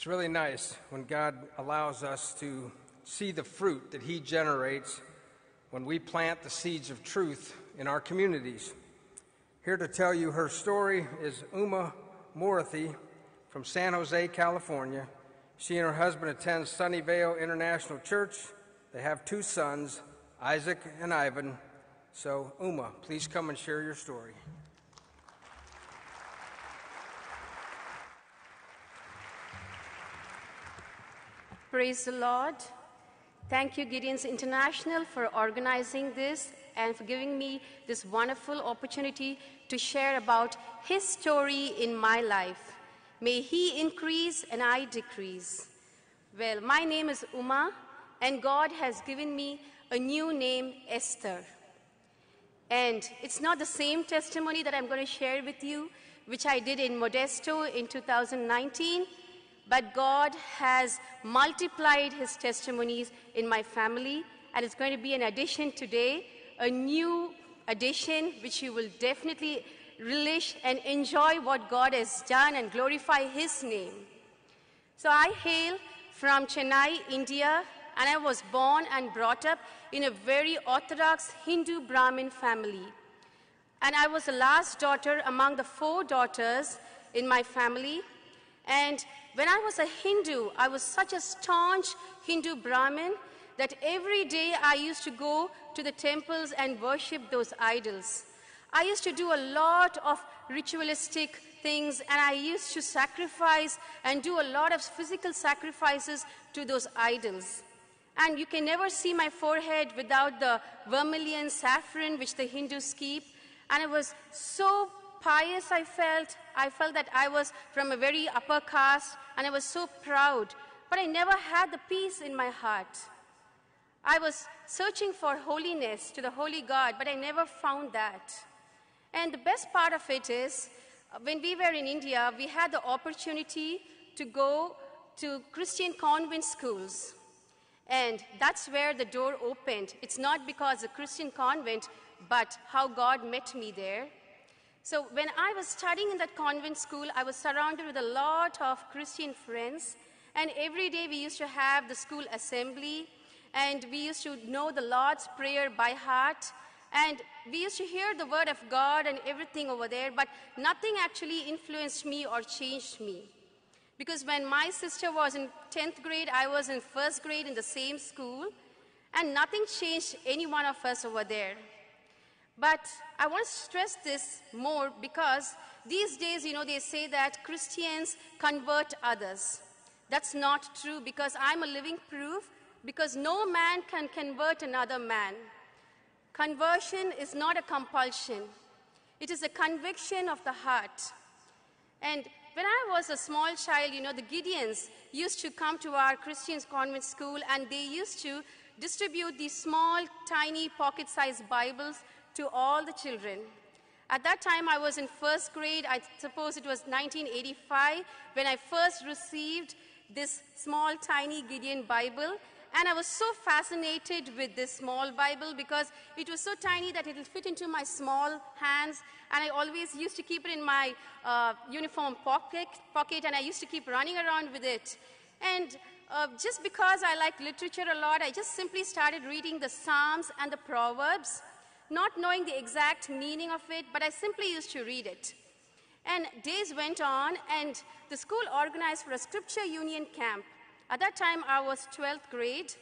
It's really nice when God allows us to see the fruit that He generates when we plant the seeds of truth in our communities. Here to tell you her story is Uma Morathi from San Jose, California. She and her husband attend Sunnyvale International Church. They have 2 sons, Isaac and Ivan. So, Uma, please come and share your story. Praise the Lord. Thank you, Gideon's International, for organizing this and for giving me this wonderful opportunity to share about His story in my life. May He increase and I decrease. Well, my name is Uma, and God has given me a new name, Esther. And it's not the same testimony that I'm going to share with you, which I did in Modesto in 2019, but God has multiplied His testimonies in my family, and it's going to be an addition today, a new addition which you will definitely relish and enjoy what God has done and glorify His name. So I hail from Chennai, India, and I was born and brought up in a very orthodox Hindu Brahmin family. And I was the last daughter among the 4 daughters in my family. And when I was a Hindu, I was such a staunch Hindu Brahmin that every day I used to go to the temples and worship those idols. I used to do a lot of ritualistic things, and I used to sacrifice and do a lot of physical sacrifices to those idols. And you can never see my forehead without the vermilion saffron which the Hindus keep. And it was so pious I felt that I was from a very upper caste, and I was so proud. But I never had the peace in my heart. I was searching for holiness to the holy God, but I never found that. And the best part of it is, when we were in India, we had the opportunity to go to Christian convent schools. And that's where the door opened. It's not because of Christian convent, but how God met me there. So when I was studying in that convent school, I was surrounded with a lot of Christian friends. And every day we used to have the school assembly, and we used to know the Lord's Prayer by heart. And we used to hear the word of God and everything over there, but nothing actually influenced me or changed me. Because when my sister was in 10th grade, I was in 1st grade in the same school, and nothing changed any one of us over there. But I want to stress this more because these days, they say that Christians convert others. That's not true, because I'm a living proof, because no man can convert another man. Conversion is not a compulsion. It is a conviction of the heart. And when I was a small child, the Gideons used to come to our Christian convent school, and they used to distribute these small, tiny, pocket-sized Bibles to all the children. At that time, I was in 1st grade. I suppose it was 1985 when I first received this small, tiny Gideon Bible. And I was so fascinated with this small Bible because it was so tiny that it would fit into my small hands. And I always used to keep it in my uniform pocket, and I used to keep running around with it. And just because I like literature a lot, I just simply started reading the Psalms and the Proverbs, not knowing the exact meaning of it, but I simply used to read it. And days went on, and the school organized for a Scripture Union camp. At that time, I was 12th grade,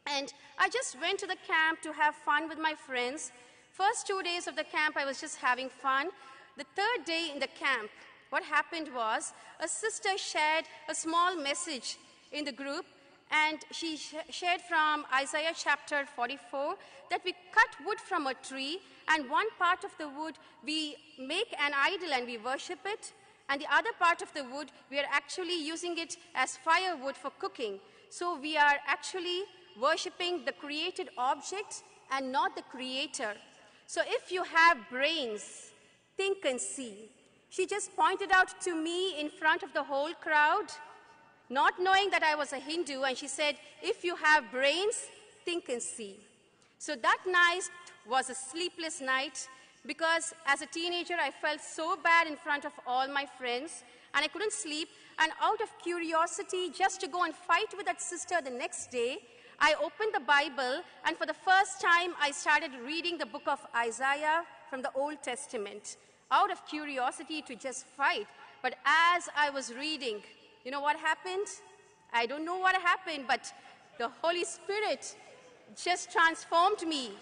and I just went to the camp to have fun with my friends. First 2 days of the camp, I was just having fun. The 3rd day in the camp, what happened was a sister shared a small message in the group, and she shared from Isaiah chapter 44 that we cut wood from a tree, and one part of the wood we make an idol and we worship it, and the other part of the wood we are actually using it as firewood for cooking. So we are actually worshiping the created object and not the creator. So if you have brains, think and see. She just pointed out to me in front of the whole crowd, not knowing that I was a Hindu, and she said, if you have brains, think and see. So that night was a sleepless night because as a teenager, I felt so bad in front of all my friends, and I couldn't sleep. And out of curiosity, just to go and fight with that sister the next day, I opened the Bible, and for the first time, I started reading the book of Isaiah from the Old Testament, out of curiosity to just fight. But as I was reading, you know what happened? I don't know what happened, but the Holy Spirit just transformed me.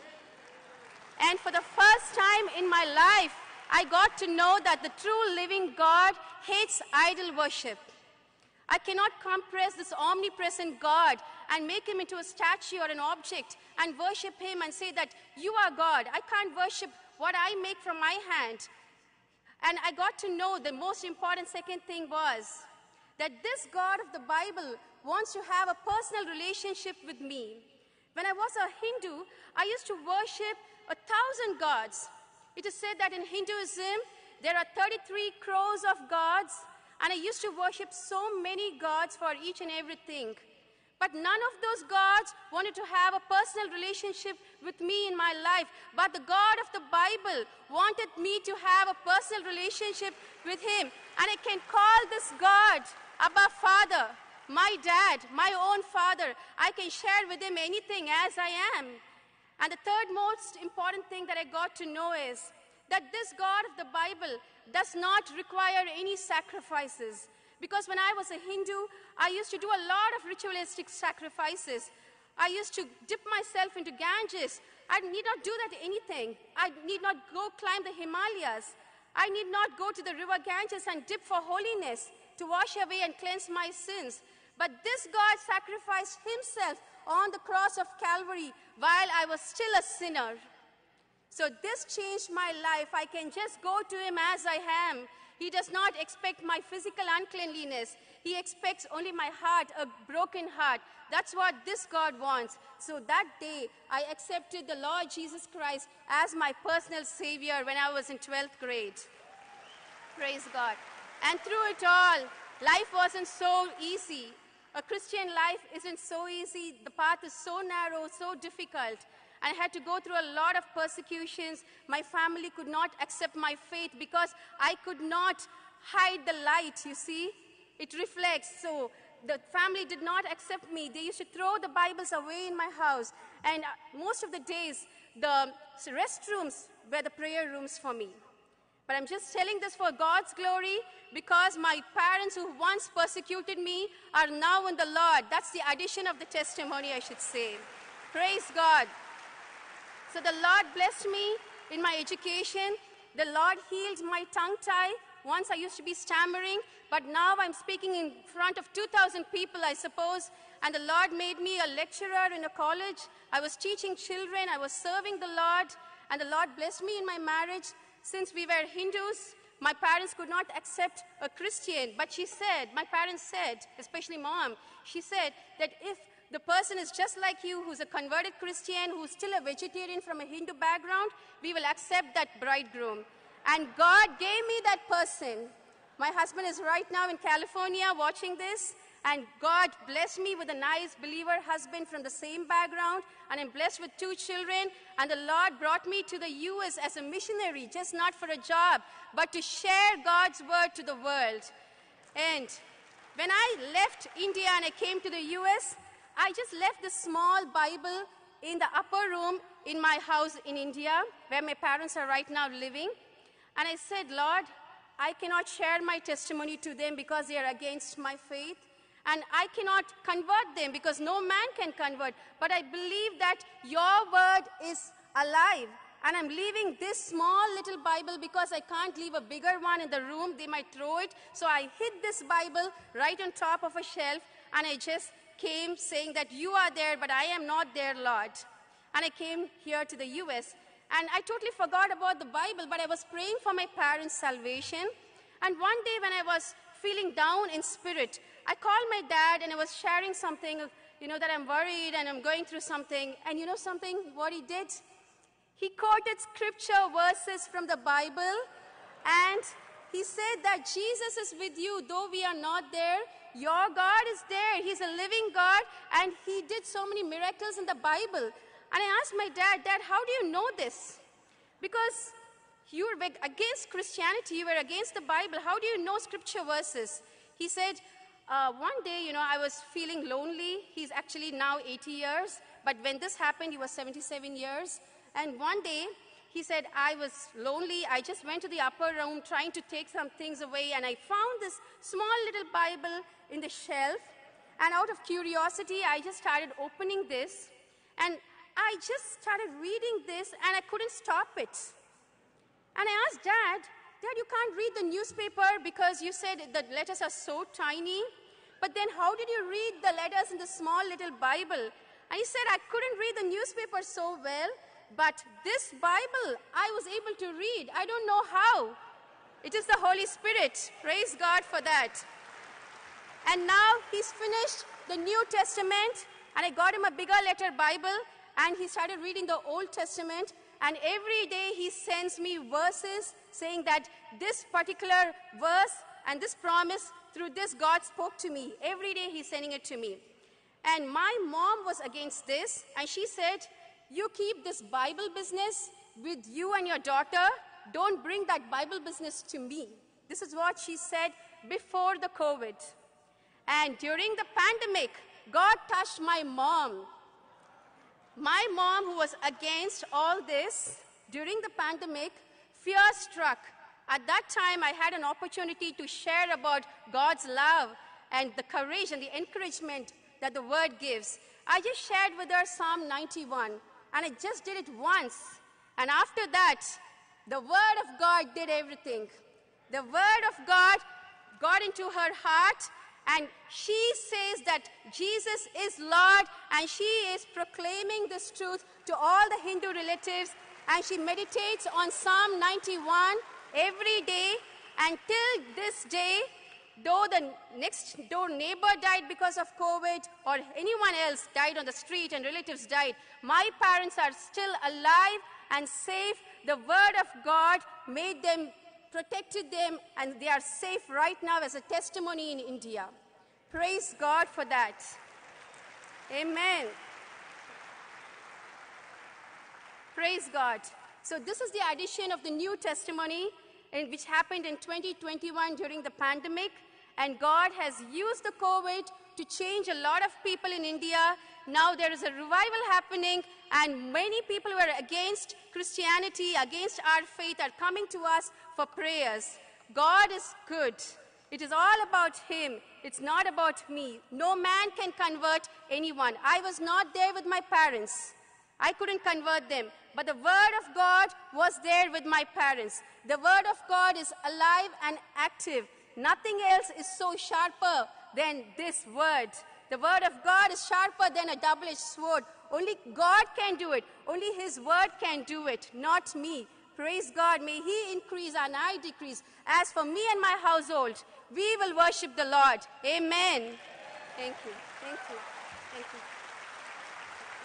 And for the first time in my life, I got to know that the true living God hates idol worship. I cannot compress this omnipresent God and make him into a statue or an object and worship him and say that you are God. I can't worship what I make from my hand. And I got to know the most important second thing was that this God of the Bible wants to have a personal relationship with me. When I was a Hindu, I used to worship 1,000 gods. It is said that in Hinduism, there are 33 crores of gods, and I used to worship so many gods for each and everything. But none of those gods wanted to have a personal relationship with me in my life. But the God of the Bible wanted me to have a personal relationship with him. And I can call this God Abba Father, my dad, my own father. I can share with him anything as I am. And the third most important thing that I got to know is that this God of the Bible does not require any sacrifices. Because when I was a Hindu, I used to do a lot of ritualistic sacrifices. I used to dip myself into Ganges. I need not do that anything. I need not go climb the Himalayas. I need not go to the river Ganges and dip for holiness to wash away and cleanse my sins. But this God sacrificed himself on the cross of Calvary while I was still a sinner. So this changed my life. I can just go to him as I am. He does not expect my physical uncleanliness. He expects only my heart, a broken heart. That's what this God wants. So that day, I accepted the Lord Jesus Christ as my personal Savior when I was in 12th grade. Praise God. And through it all, life wasn't so easy. A Christian life isn't so easy. The path is so narrow, so difficult. I had to go through a lot of persecutions. My family could not accept my faith because I could not hide the light, you see. It reflects. So the family did not accept me. They used to throw the Bibles away in my house. And most of the days, the restrooms were the prayer rooms for me. But I'm just telling this for God's glory because my parents who once persecuted me are now in the Lord. That's the addition of the testimony, I should say. Praise God. So the Lord blessed me in my education. The Lord healed my tongue tie. Once I used to be stammering, but now I'm speaking in front of 2,000 people, I suppose. And the Lord made me a lecturer in a college. I was teaching children. I was serving the Lord. And the Lord blessed me in my marriage. Since we were Hindus, my parents could not accept a Christian. But she said, my parents said, especially mom, she said that if the person is just like you, who's a converted Christian, who's still a vegetarian from a Hindu background, we will accept that bridegroom. And God gave me that person. My husband is right now in California watching this, and God blessed me with a nice believer husband from the same background, and I'm blessed with 2 children, and the Lord brought me to the U.S. as a missionary, just not for a job, but to share God's word to the world. And when I left India and I came to the U.S., I just left this small Bible in the upper room in my house in India, where my parents are right now living. And I said, Lord, I cannot share my testimony to them because they are against my faith. And I cannot convert them because no man can convert. But I believe that your word is alive. And I'm leaving this small little Bible because I can't leave a bigger one in the room. They might throw it. So I hid this Bible right on top of a shelf. And I just came saying that you are there, but I am not there, Lord. And I came here to the U.S. And I totally forgot about the Bible, but I was praying for my parents' salvation. And one day when I was feeling down in spirit, I called my dad and I was sharing something, that I'm worried and I'm going through something. And you know something, what he did? He quoted scripture verses from the Bible, and he said that Jesus is with you, though we are not there. Your God is there. He's a living God, and he did so many miracles in the Bible. And I asked my dad, Dad, how do you know this? Because you were against Christianity, you were against the Bible. How do you know scripture verses? He said, one day, I was feeling lonely. He's actually now 80 years, but when this happened, he was 77 years. And one day, he said, I was lonely. I just went to the upper room trying to take some things away, and I found this small little Bible in the shelf. And out of curiosity, I just started opening this, and I just started reading this, and I couldn't stop it. And I asked Dad, you can't read the newspaper because you said the letters are so tiny. But then how did you read the letters in the small little Bible? And he said, I couldn't read the newspaper so well, but this Bible I was able to read. I don't know how. It is the Holy Spirit. Praise God for that. And now he's finished the New Testament, and I got him a bigger letter Bible, and he started reading the Old Testament. And every day he sends me verses saying that this particular verse and this promise, through this God spoke to me. Every day he's sending it to me. And my mom was against this, and she said, you keep this Bible business with you and your daughter. Don't bring that Bible business to me. This is what she said before the COVID. And during the pandemic, God touched my mom. My mom, who was against all this, during the pandemic, fear struck. At that time, I had an opportunity to share about God's love and the courage and the encouragement that the Word gives. I just shared with her Psalm 91, and I just did it once. And after that, the Word of God did everything. The Word of God got into her heart, and she says that Jesus is Lord, and she is proclaiming this truth to all the Hindu relatives, and she meditates on Psalm 91 every day. Until this day, though the next door neighbor died because of COVID, or anyone else died on the street and relatives died, my parents are still alive and safe. The Word of God made them, protected them, and they are safe right now as a testimony in India. Praise God for that. Amen. Praise God. So this is the addition of the new testimony, which happened in 2021 during the pandemic. And God has used the COVID to change a lot of people in India. Now there is a revival happening, and many people who are against Christianity, against our faith, are coming to us for prayers. God is good. It is all about Him. It's not about me. No man can convert anyone. I was not there with my parents. I couldn't convert them. But the Word of God was there with my parents. The Word of God is alive and active. Nothing else is so sharper than this Word. The Word of God is sharper than a double-edged sword. Only God can do it. Only His Word can do it, not me. Praise God. May He increase and I decrease. As for me and my household, we will worship the Lord. Amen. Thank you. Thank you. Thank you.